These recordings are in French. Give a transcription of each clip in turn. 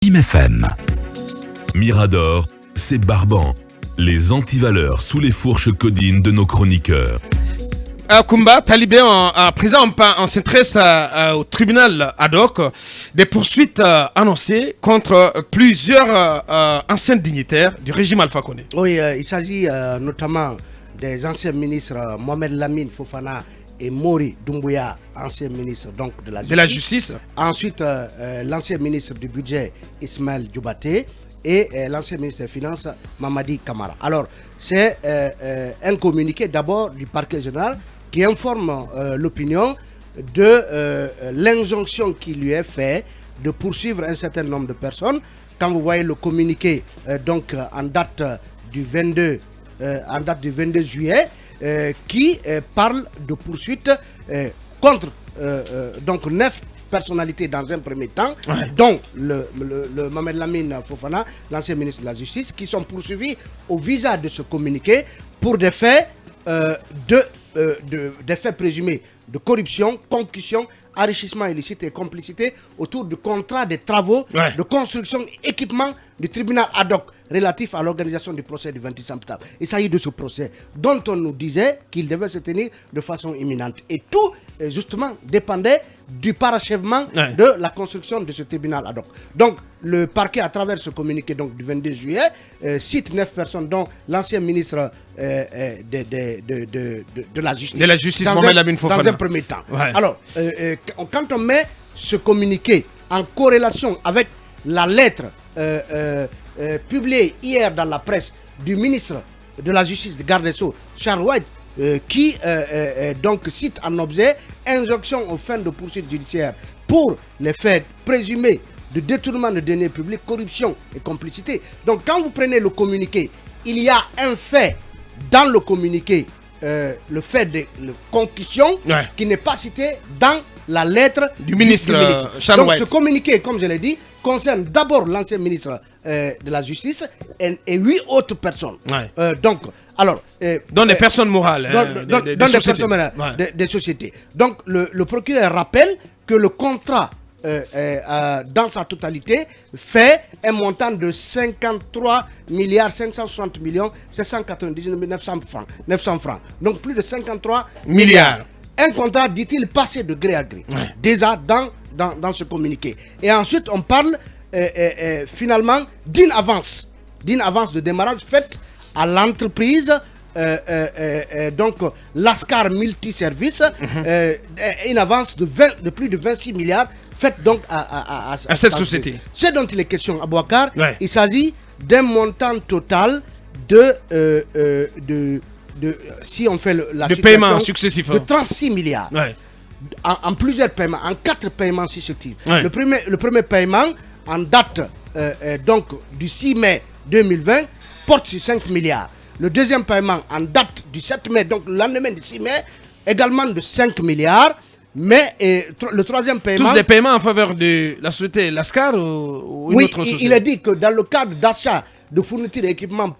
Dim FM. Mirador, c'est barbant. Les antivaleurs sous les fourches codines de nos chroniqueurs. Kumba, talibé à présent, on s'intéresse au tribunal ad hoc des poursuites annoncées contre plusieurs anciens dignitaires du régime Alpha Condé. Oui, il s'agit notamment des anciens ministres Mohamed Lamine Fofana et Mori Doumbouya, ancien ministre donc de la justice. Ensuite, l'ancien ministre du budget Ismaël Diobaté et l'ancien ministre des Finances Mamadi Kamara. Alors, c'est un communiqué d'abord du parquet général qui informe l'opinion de l'injonction qui lui est faite de poursuivre un certain nombre de personnes. Quand vous voyez le communiqué donc en date du 22 juillet, qui parle de poursuites contre donc 9 personnalités dans un premier temps, dont le Mohamed Lamine Fofana, l'ancien ministre de la Justice, qui sont poursuivis au visa de ce communiqué pour des faits des faits présumés de corruption, concussion, enrichissement illicite et complicité autour du contrat des travaux de construction et équipement du tribunal ad hoc relatif à l'organisation du procès du 28 septembre. Il s'agit de ce procès dont on nous disait qu'il devait se tenir de façon imminente. Et tout, justement, dépendait du parachèvement de la construction de ce tribunal ad hoc. Donc, le parquet, à travers ce communiqué donc, du 22 juillet, cite 9 personnes, dont l'ancien ministre de la Justice. De la Justice, Mohamed Lamine Fofana. Dans un premier temps. Alors, quand on met ce communiqué en corrélation avec la lettre publiée hier dans la presse du ministre de la Justice, de garde des Sceaux, Charles White, qui donc cite en objet injonction aux fins de poursuite judiciaire pour les faits présumés de détournement de deniers publics, corruption et complicité. Donc quand vous prenez le communiqué, il y a un fait dans le communiqué, le fait de concussion qui n'est pas cité dans la lettre du ministre. Donc ce communiqué, comme je l'ai dit, concerne d'abord l'ancien ministre de la Justice et 8 autres personnes. Donc, alors, dont des personnes morales. Des sociétés. Donc, le procureur rappelle que le contrat, dans sa totalité, fait un montant de 53 milliards 560 millions 799 900 francs. Donc, plus de 53 milliards. Un contrat, dit-il, passé de gré à gré, déjà dans ce communiqué. Et ensuite, on parle finalement d'une avance de démarrage faite à l'entreprise, donc Lascar Multiservice, une avance de plus de 26 milliards faite donc à cette société. Ce dont il est question, Abouakar, il s'agit d'un montant total de si on fait la paiements successifs de 36 milliards en plusieurs paiements, en 4 paiements successifs. Le premier paiement en date donc du 6 mai 2020 porte sur 5 milliards. Le deuxième paiement en date du 7 mai, donc le lendemain du 6 mai, également de 5 milliards. Mais le troisième paiement... Tous des paiements en faveur de la société Lascar ou une autre société? Il est dit que dans le cadre d'achat de fournitures et équipements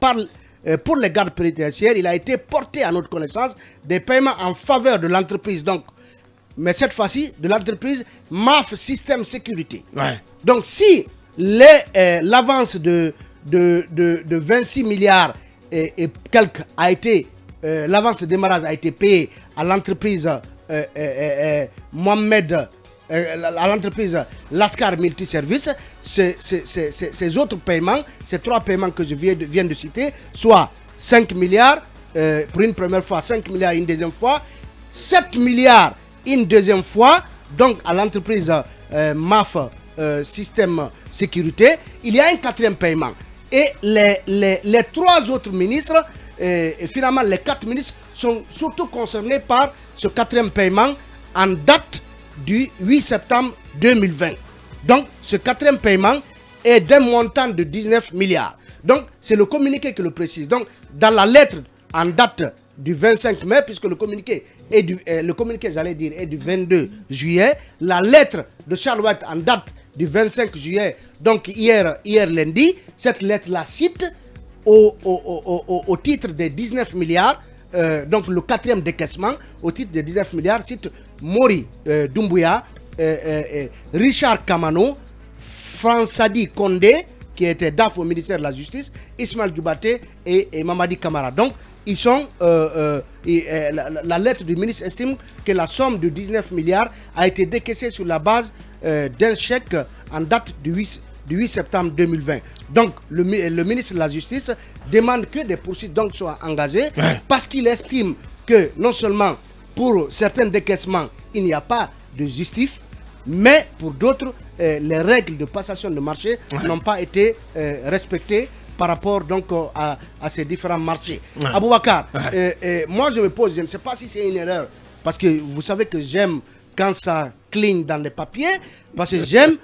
pour les gardes pénitentiaires, il a été porté à notre connaissance des paiements en faveur de l'entreprise. Donc, mais cette fois-ci, de l'entreprise MAF Système Sécurité. Donc, si l'avance de 26 milliards et quelques a été, l'avance de démarrage a été payée à l'entreprise à l'entreprise Lascar Multiservice, ces autres paiements, ces 3 paiements que je viens de citer, soit 5 milliards pour une première fois, 5 milliards une deuxième fois, 7 milliards une deuxième fois, donc à l'entreprise MAF Système Sécurité, il y a un 4e paiement. Et les 3 autres ministres, et finalement les 4 ministres, sont surtout concernés par ce 4e paiement en date du 8 septembre 2020. Donc, ce 4e paiement est d'un montant de 19 milliards. Donc, c'est le communiqué qui le précise. Donc, dans la lettre en date du 25 mai, puisque le communiqué est du 22 juillet, la lettre de Charles White en date du 25 juillet, donc hier lundi, cette lettre-là cite au titre des 19 milliards, donc le 4e décaissement, au titre des 19 milliards, cite Mori Doumbouya, Richard Kamano, Fransadi Condé, qui était DAF au ministère de la Justice, Ismaël Djubaté et Mamadi Camara. Donc, ils sont, la lettre du ministre estime que la somme de 19 milliards a été décaissée sur la base d'un chèque en date du 8 septembre 2020. Donc, le ministre de la Justice demande que des poursuites donc soient engagées parce qu'il estime que non seulement pour certains décaissements, il n'y a pas de justif, mais pour d'autres, les règles de passation de marché n'ont pas été respectées par rapport donc à ces différents marchés. Aboubacar, moi je me pose, je ne sais pas si c'est une erreur, parce que vous savez que j'aime quand ça cligne dans les papiers, parce que j'aime,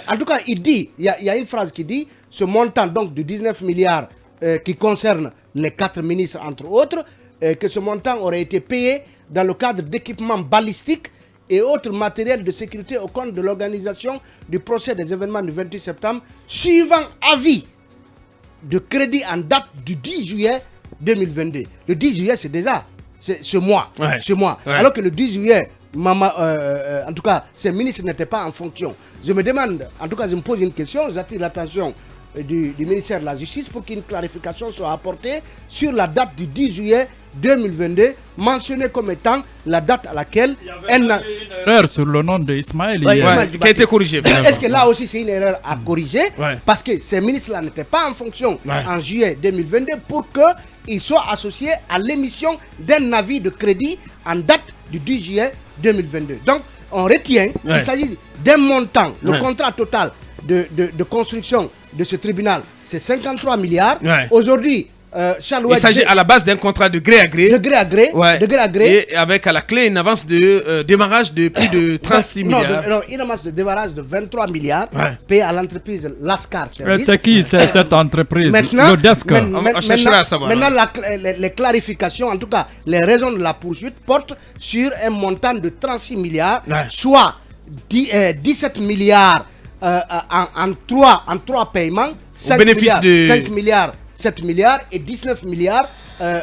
en tout cas il y a une phrase qui dit, ce montant donc de 19 milliards qui concerne les 4 ministres entre autres, que ce montant aurait été payé dans le cadre d'équipements balistiques et autres matériels de sécurité au compte de l'organisation du procès des événements du 28 septembre, suivant avis de crédit en date du 10 juillet 2022. Le 10 juillet, c'est déjà ce mois. Alors que le 10 juillet, en tout cas, ces ministres n'étaient pas en fonction. Je me demande, en tout cas, je me pose une question, j'attire l'attention du ministère de la Justice pour qu'une clarification soit apportée sur la date du 10 juillet 2022, mentionnée comme étant la date à laquelle une erreur sur le nom d'Ismaël qui a été corrigée. Est-ce que là aussi c'est une erreur à corriger parce que ces ministres-là n'étaient pas en fonction en juillet 2022 pour qu'ils soient associés à l'émission d'un avis de crédit en date du 10 juillet 2022. Donc on retient qu'il s'agit d'un montant, le contrat total de construction de ce tribunal, c'est 53 milliards. Aujourd'hui, il s'agit à la base d'un contrat de gré à gré. De gré à gré. De gré à gré. Et avec à la clé une avance de démarrage de plus de 36 milliards. Non, une avance de démarrage de 23 milliards payée à l'entreprise Lascar. C'est qui cette entreprise? Maintenant, le desk. On cherchera à savoir. Maintenant les clarifications, en tout cas, les raisons de la poursuite portent sur un montant de 36 milliards, soit 17 milliards en trois paiements, 5 milliards, 5 milliards, 7 milliards et 19 milliards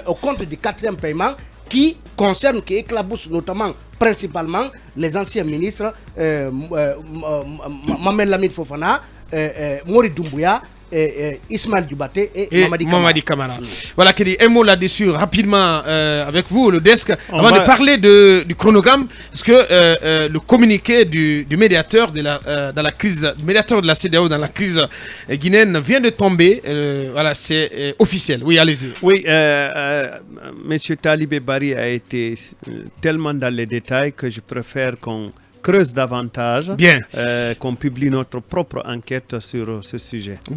au compte du 4e paiement qui concerne, qui éclabousse notamment, principalement, les anciens ministres Mohamed Lamine Fofana, Mori Doumbouya, Ismaël Djubaté et Mamadi Camara. Voilà, Kédi, un mot là-dessus, rapidement, avec vous, le desk, avant de parler du chronogramme, parce que le communiqué du médiateur dans la crise, du médiateur de la CEDEAO dans la crise guinéenne vient de tomber. Voilà, c'est officiel. Oui, allez-y. Oui, Monsieur Talibé Bari a été tellement dans les détails que je préfère qu'on creuse davantage, qu'on publie notre propre enquête sur ce sujet. Bien.